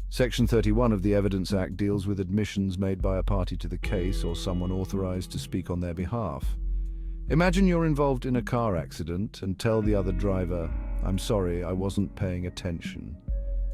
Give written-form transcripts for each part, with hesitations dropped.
Section 31 of the Evidence Act deals with admissions made by a party to the case or someone authorized to speak on their behalf. Imagine you're involved in a car accident and tell the other driver, "I'm sorry, I wasn't paying attention."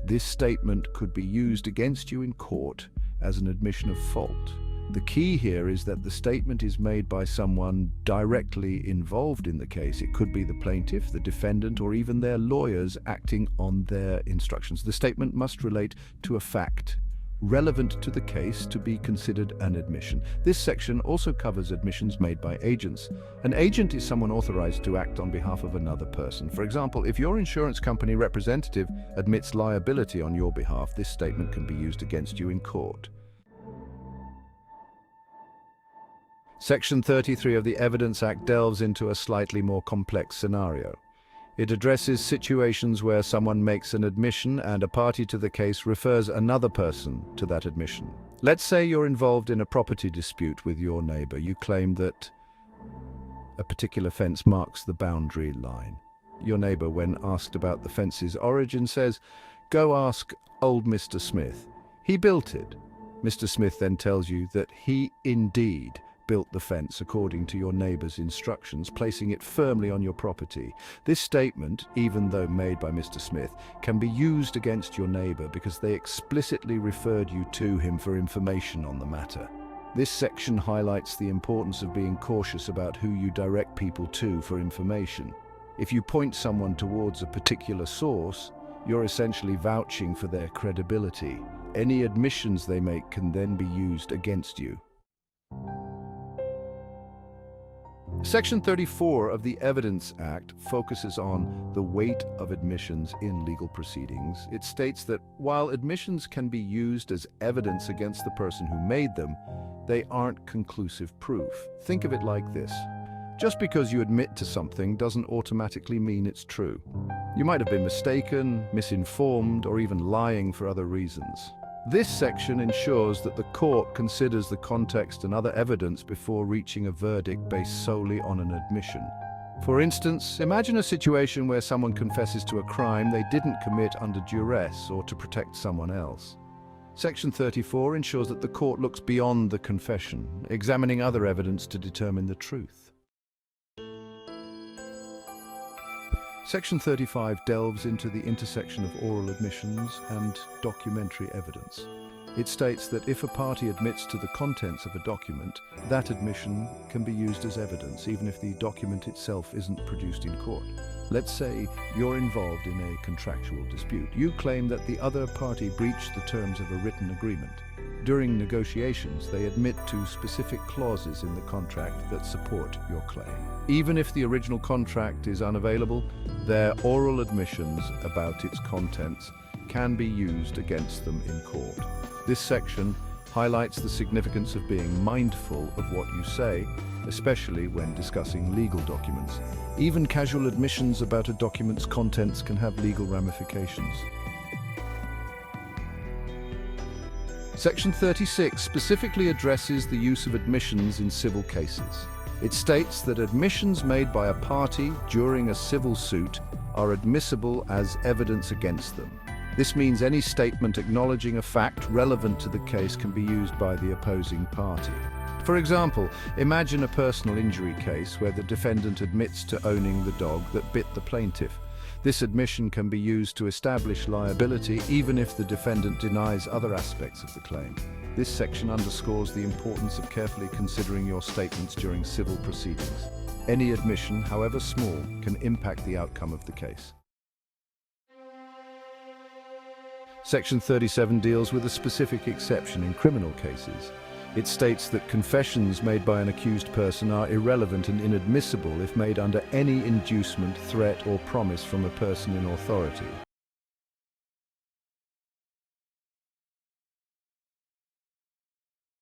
This statement could be used against you in court as an admission of fault. The key here is that the statement is made by someone directly involved in the case. It could be the plaintiff, the defendant, or even their lawyers acting on their instructions. The statement must relate to a fact relevant to the case to be considered an admission. This section also covers admissions made by agents. An agent is someone authorized to act on behalf of another person. For example, if your insurance company representative admits liability on your behalf, this statement can be used against you in court. Section 33 of the Evidence Act delves into a slightly more complex scenario. It addresses situations where someone makes an admission and a party to the case refers another person to that admission. Let's say you're involved in a property dispute with your neighbor. You claim that a particular fence marks the boundary line. Your neighbor, when asked about the fence's origin, says, "Go ask old Mr. Smith. He built it." Mr. Smith then tells you that he indeed built the fence according to your neighbor's instructions, placing it firmly on your property. This statement, even though made by Mr. Smith, can be used against your neighbor because they explicitly referred you to him for information on the matter. This section highlights the importance of being cautious about who you direct people to for information. If you point someone towards a particular source, you're essentially vouching for their credibility. Any admissions they make can then be used against you. Section 34 of the Evidence Act focuses on the weight of admissions in legal proceedings. It states that while admissions can be used as evidence against the person who made them, they aren't conclusive proof. Think of it like this. Just because you admit to something doesn't automatically mean it's true. You might have been mistaken, misinformed, or even lying for other reasons. This section ensures that the court considers the context and other evidence before reaching a verdict based solely on an admission. For instance, imagine a situation where someone confesses to a crime they didn't commit under duress or to protect someone else. Section 34 ensures that the court looks beyond the confession, examining other evidence to determine the truth. Section 35 delves into the intersection of oral admissions and documentary evidence. It states that if a party admits to the contents of a document, that admission can be used as evidence, even if the document itself isn't produced in court. Let's say you're involved in a contractual dispute. You claim that the other party breached the terms of a written agreement. During negotiations, they admit to specific clauses in the contract that support your claim. Even if the original contract is unavailable, their oral admissions about its contents can be used against them in court. This section highlights the significance of being mindful of what you say, especially when discussing legal documents. Even casual admissions about a document's contents can have legal ramifications. Section 36 specifically addresses the use of admissions in civil cases. It states that admissions made by a party during a civil suit are admissible as evidence against them. This means any statement acknowledging a fact relevant to the case can be used by the opposing party. For example, imagine a personal injury case where the defendant admits to owning the dog that bit the plaintiff. This admission can be used to establish liability even if the defendant denies other aspects of the claim. This section underscores the importance of carefully considering your statements during civil proceedings. Any admission, however small, can impact the outcome of the case. Section 37 deals with a specific exception in criminal cases. It states that confessions made by an accused person are irrelevant and inadmissible if made under any inducement, threat, or promise from a person in authority.